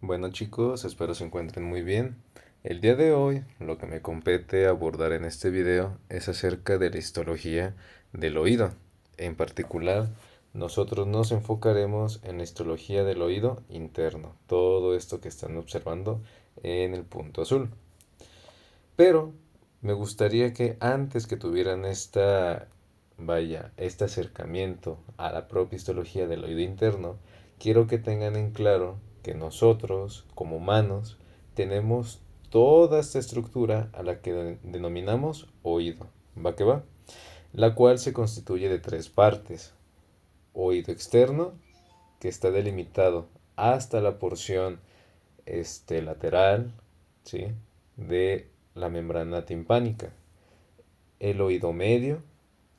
Bueno chicos, espero se encuentren muy bien. El día de hoy lo que me compete abordar en este video es acerca de la histología del oído. En particular, nosotros nos enfocaremos en la histología del oído interno, todo esto que están observando en el punto azul. Pero me gustaría que antes que tuvieran este acercamiento a la propia histología del oído interno, quiero que tengan en claro que nosotros, como humanos, tenemos toda esta estructura a la que denominamos oído, ¿va que va? La cual se constituye de tres partes. Oído externo, que está delimitado hasta la porción lateral, ¿sí? De la membrana timpánica. El oído medio,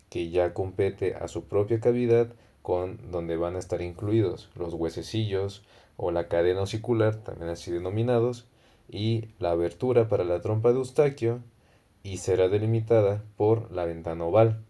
que ya compete a su propia cavidad, con donde van a estar incluidos los huesecillos o la cadena osicular, también así denominados, y la abertura para la trompa de Eustaquio, y será delimitada por la ventana oval,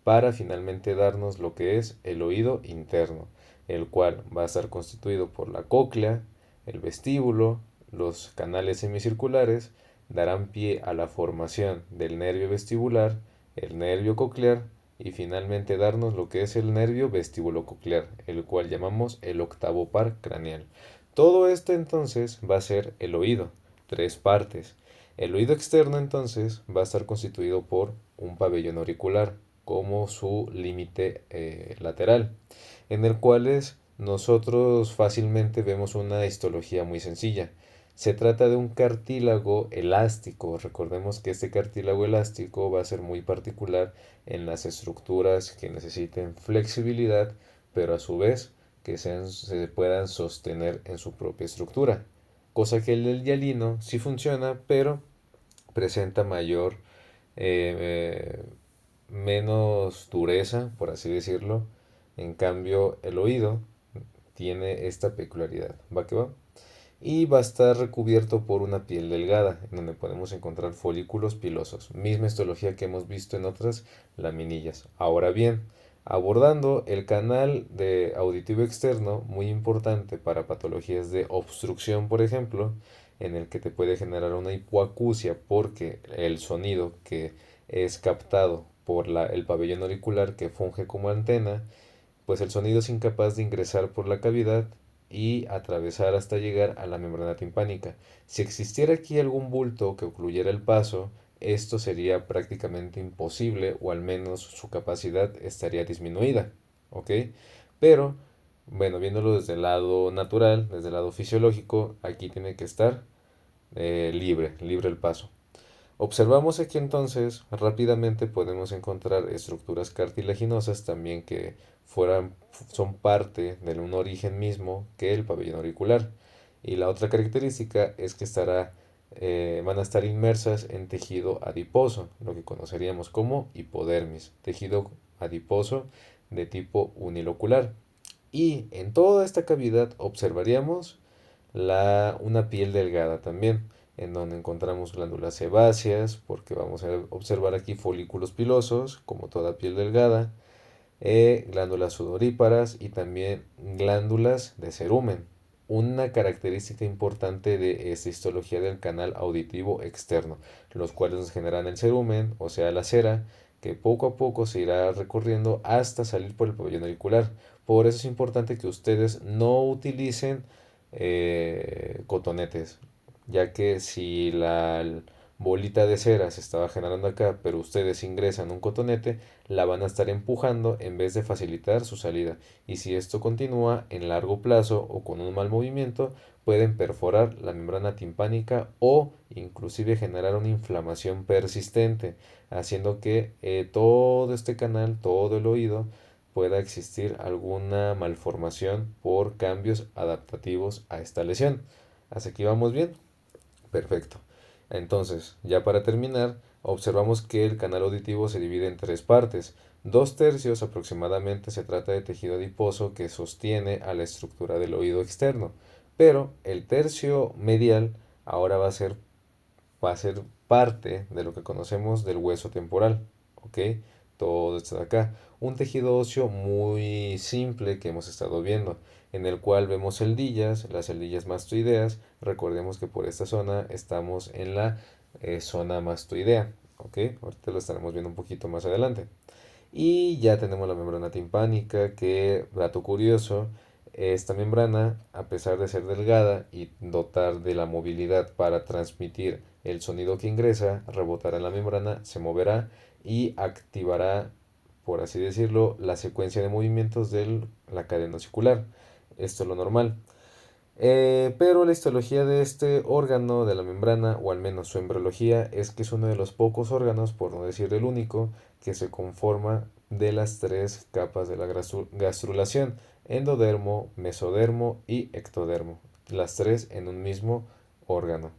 para finalmente darnos lo que es el oído interno, el cual va a estar constituido por la cóclea, el vestíbulo, los canales semicirculares, darán pie a la formación del nervio vestibular, el nervio coclear y finalmente darnos lo que es el nervio vestíbulo-coclear, el cual llamamos el octavo par craneal. Todo esto entonces va a ser el oído, tres partes. El oído externo entonces va a estar constituido por un pabellón auricular como su límite lateral, en el cual nosotros fácilmente vemos una histología muy sencilla. Se trata de un cartílago elástico. Recordemos que este cartílago elástico va a ser muy particular en las estructuras que necesiten flexibilidad, pero a su vez que se puedan sostener en su propia estructura. Cosa que el del hialino sí funciona, pero presenta eh, menos dureza, por así decirlo. En cambio, el oído tiene esta peculiaridad. ¿Va que va? Y va a estar recubierto por una piel delgada, en donde podemos encontrar folículos pilosos, misma histología que hemos visto en otras laminillas. Ahora bien, abordando el canal de auditivo externo, muy importante para patologías de obstrucción, por ejemplo, en el que te puede generar una hipoacusia porque el sonido que es captado por el pabellón auricular que funge como antena, pues el sonido es incapaz de ingresar por la cavidad y atravesar hasta llegar a la membrana timpánica. Si existiera aquí algún bulto que ocluyera el paso, esto sería prácticamente imposible o al menos su capacidad estaría disminuida, ¿ok? Pero, bueno, viéndolo desde el lado natural, desde el lado fisiológico, aquí tiene que estar libre el paso. Observamos aquí entonces, rápidamente podemos encontrar estructuras cartilaginosas también que son parte de un origen mismo que el pabellón auricular. Y la otra característica es que van a estar inmersas en tejido adiposo, lo que conoceríamos como hipodermis, tejido adiposo de tipo unilocular. Y en toda esta cavidad observaríamos una piel delgada también, en donde encontramos glándulas sebáceas, porque vamos a observar aquí folículos pilosos, como toda piel delgada, glándulas sudoríparas y también glándulas de cerumen. Una característica importante de esta histología del canal auditivo externo, los cuales nos generan el cerumen, o sea la cera, que poco a poco se irá recorriendo hasta salir por el pabellón auricular. Por eso es importante que ustedes no utilicen cotonetes, ya que si la bolita de cera se estaba generando acá, pero ustedes ingresan un cotonete, la van a estar empujando en vez de facilitar su salida. Y si esto continúa en largo plazo o con un mal movimiento, pueden perforar la membrana timpánica o inclusive generar una inflamación persistente, haciendo que todo este canal, todo el oído, pueda existir alguna malformación por cambios adaptativos a esta lesión. ¿Hasta aquí vamos bien? Perfecto. Entonces, ya para terminar, observamos que el canal auditivo se divide en tres partes. Dos tercios aproximadamente se trata de tejido adiposo que sostiene a la estructura del oído externo, pero el tercio medial ahora va a ser parte de lo que conocemos del hueso temporal, ¿ok? Todo esto de acá. Un tejido óseo muy simple que hemos estado viendo. en el cual vemos celdillas, las celdillas mastoideas. Recordemos que por esta zona estamos en la zona mastoidea, ¿ok? Ahorita lo estaremos viendo un poquito más adelante. Y ya tenemos la membrana timpánica, que, dato curioso, esta membrana, a pesar de ser delgada y dotar de la movilidad para transmitir el sonido que ingresa, rebotará en la membrana, se moverá y activará, por así decirlo, la secuencia de movimientos de la cadena osicular. Esto es lo normal. Pero la histología de este órgano de la membrana, o al menos su embriología, es que es uno de los pocos órganos, por no decir el único, que se conforma de las tres capas de la gastrulación: endodermo, mesodermo y ectodermo, las tres en un mismo órgano.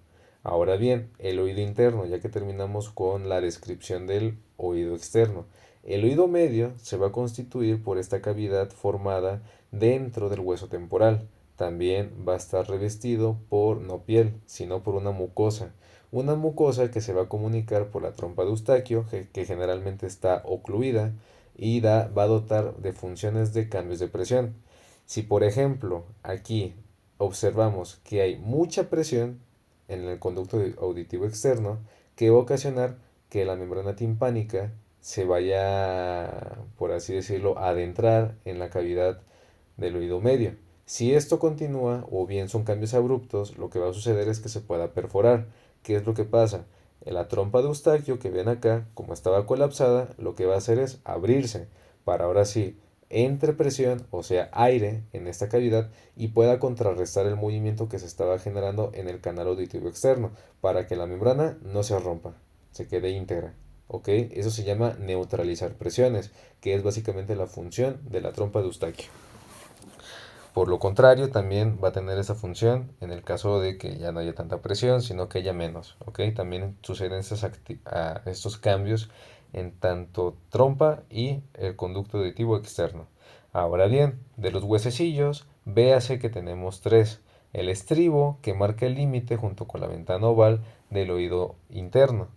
Ahora bien, el oído interno, ya que terminamos con la descripción del oído externo. El oído medio se va a constituir por esta cavidad formada dentro del hueso temporal. También va a estar revestido por no piel, sino por una mucosa. Una mucosa que se va a comunicar por la trompa de Eustaquio, que generalmente está ocluida y va a dotar de funciones de cambios de presión. Si por ejemplo aquí observamos que hay mucha presión en el conducto auditivo externo, que va a ocasionar que la membrana timpánica se vaya, por así decirlo, a adentrar en la cavidad del oído medio. Si esto continúa o bien son cambios abruptos, lo que va a suceder es que se pueda perforar. ¿Qué es lo que pasa? La trompa de Eustaquio que ven acá, como estaba colapsada, lo que va a hacer es abrirse para ahora sí entre presión, o sea aire, en esta cavidad y pueda contrarrestar el movimiento que se estaba generando en el canal auditivo externo para que la membrana no se rompa, se quede íntegra. ¿Ok? Eso se llama neutralizar presiones, que es básicamente la función de la trompa de Eustaquio. Por lo contrario, también va a tener esa función en el caso de que ya no haya tanta presión, sino que haya menos. ¿Ok? También suceden estos cambios en tanto trompa y el conducto auditivo externo. Ahora bien, de los huesecillos, véase que tenemos tres. El estribo, que marca el límite junto con la ventana oval del oído interno.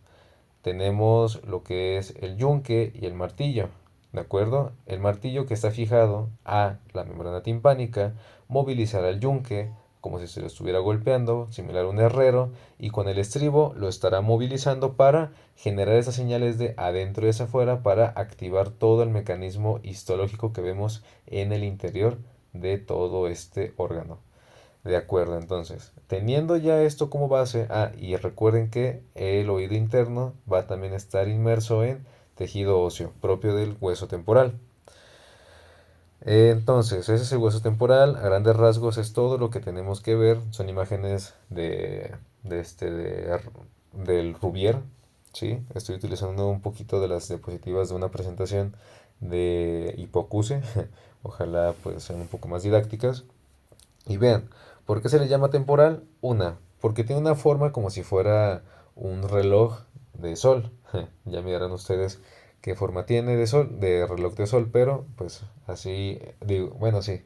Tenemos lo que es el yunque y el martillo. ¿De acuerdo? El martillo, que está fijado a la membrana timpánica, movilizará el yunque como si se lo estuviera golpeando, similar a un herrero, y con el estribo lo estará movilizando para generar esas señales de adentro y hacia afuera para activar todo el mecanismo histológico que vemos en el interior de todo este órgano. De acuerdo, entonces, teniendo ya esto como base, y recuerden que el oído interno va a también estar inmerso en tejido óseo propio del hueso temporal. Entonces, ese es el hueso temporal. A grandes rasgos es todo lo que tenemos que ver. Son imágenes del Rubier. ¿Sí? Estoy utilizando un poquito de las diapositivas de una presentación de Hipocuse. Ojalá pues sean un poco más didácticas. Y vean, ¿por qué se le llama temporal? Porque tiene una forma como si fuera un reloj de sol. Ya mirarán ustedes qué forma tiene de sol, de reloj de sol, pero pues así, digo, bueno, sí,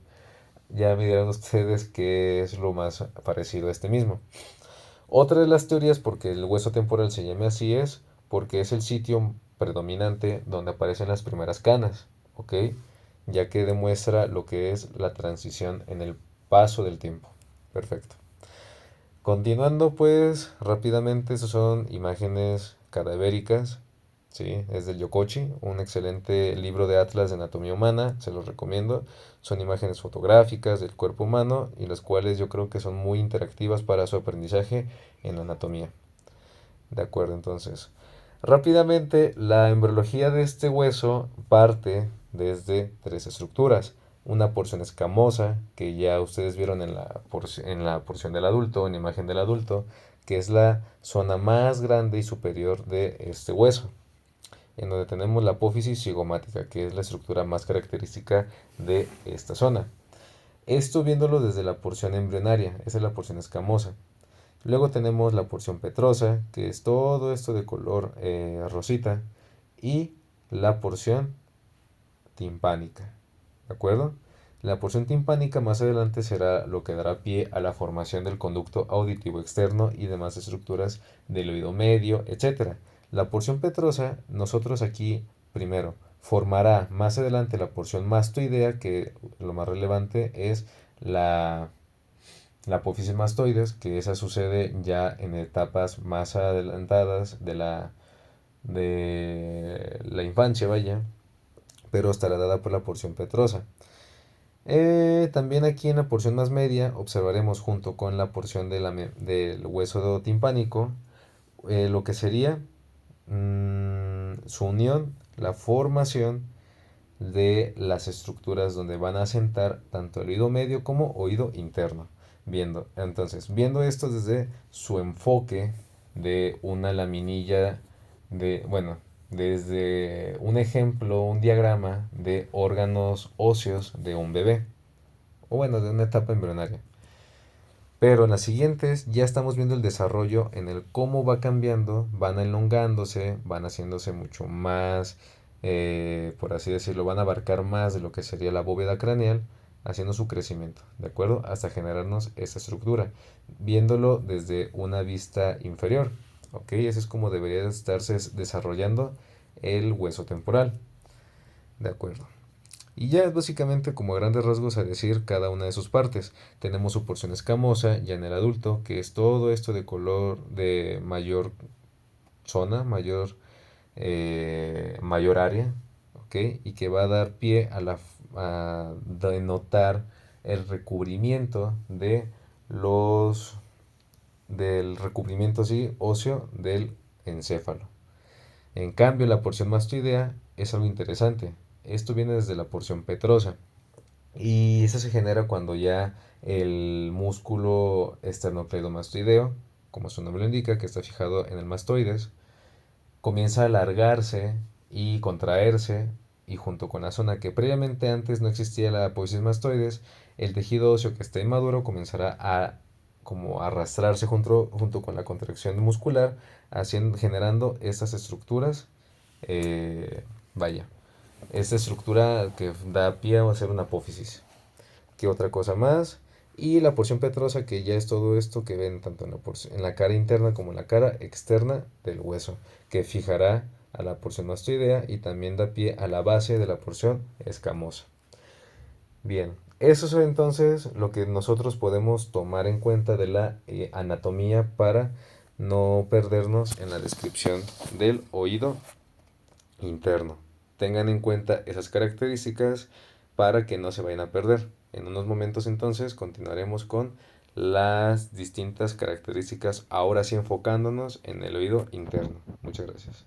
ya me dirán ustedes qué es lo más parecido a este mismo. Otra de las teorías por qué el hueso temporal se llame así es porque es el sitio predominante donde aparecen las primeras canas, ¿ok? Ya que demuestra lo que es la transición en el paso del tiempo. Perfecto. Continuando pues rápidamente, esas son imágenes cadavéricas, ¿sí? Es del Yokochi, un excelente libro de atlas de anatomía humana, se los recomiendo. Son imágenes fotográficas del cuerpo humano y las cuales yo creo que son muy interactivas para su aprendizaje en la anatomía. De acuerdo, entonces. Rápidamente, la embriología de este hueso parte desde tres estructuras. Una porción escamosa, que ya ustedes vieron en la porción del adulto, en la imagen del adulto, que es la zona más grande y superior de este hueso, en donde tenemos la apófisis cigomática, que es la estructura más característica de esta zona. Esto viéndolo desde la porción embrionaria, esa es la porción escamosa. Luego tenemos la porción petrosa, que es todo esto de color rosita, y la porción timpánica. ¿De acuerdo? La porción timpánica más adelante será lo que dará pie a la formación del conducto auditivo externo y demás estructuras del oído medio, etc. La porción petrosa, nosotros aquí primero formará más adelante la porción mastoidea, que lo más relevante es la, la apófisis mastoides, que esa sucede ya en etapas más adelantadas de la infancia, vaya, pero estará dada por la porción petrosa. También aquí en la porción más media observaremos junto con la porción del hueso timpánico lo que sería su unión, la formación de las estructuras donde van a asentar tanto el oído medio como oído interno. Viendo esto desde su enfoque de una laminilla bueno, desde un ejemplo, un diagrama de órganos óseos de un bebé, o bueno, de una etapa embrionaria. Pero en las siguientes ya estamos viendo el desarrollo en el cómo va cambiando, van elongándose, van haciéndose mucho más, por así decirlo, van a abarcar más de lo que sería la bóveda craneal, haciendo su crecimiento, ¿de acuerdo? Hasta generarnos esa estructura, viéndolo desde una vista inferior, ¿ok? Ese es como debería estarse desarrollando el hueso temporal, ¿de acuerdo? Y ya es básicamente como a grandes rasgos a decir cada una de sus partes. Tenemos su porción escamosa ya en el adulto, que es todo esto de color de mayor zona, mayor área, ¿ok? Y que va a dar pie a denotar el recubrimiento del recubrimiento sí, óseo del encéfalo. En cambio, la porción mastoidea es algo interesante. Esto viene desde la porción petrosa. Y eso se genera cuando ya el músculo esternocleidomastoideo, como su nombre lo indica, que está fijado en el mastoides, comienza a alargarse y contraerse, y junto con la zona que previamente antes no existía la apófisis mastoides, el tejido óseo que está inmaduro comenzará a como arrastrarse junto con la contracción muscular, generando estas estructuras, vaya, esta estructura que da pie a hacer una apófisis. ¿Qué otra cosa más? Y la porción petrosa, que ya es todo esto que ven tanto en la cara interna como en la cara externa del hueso, que fijará a la porción mastoidea y también da pie a la base de la porción escamosa. Bien, eso es entonces lo que nosotros podemos tomar en cuenta de la anatomía para no perdernos en la descripción del oído interno. Tengan en cuenta esas características para que no se vayan a perder. En unos momentos entonces continuaremos con las distintas características, ahora sí enfocándonos en el oído interno. Muchas gracias.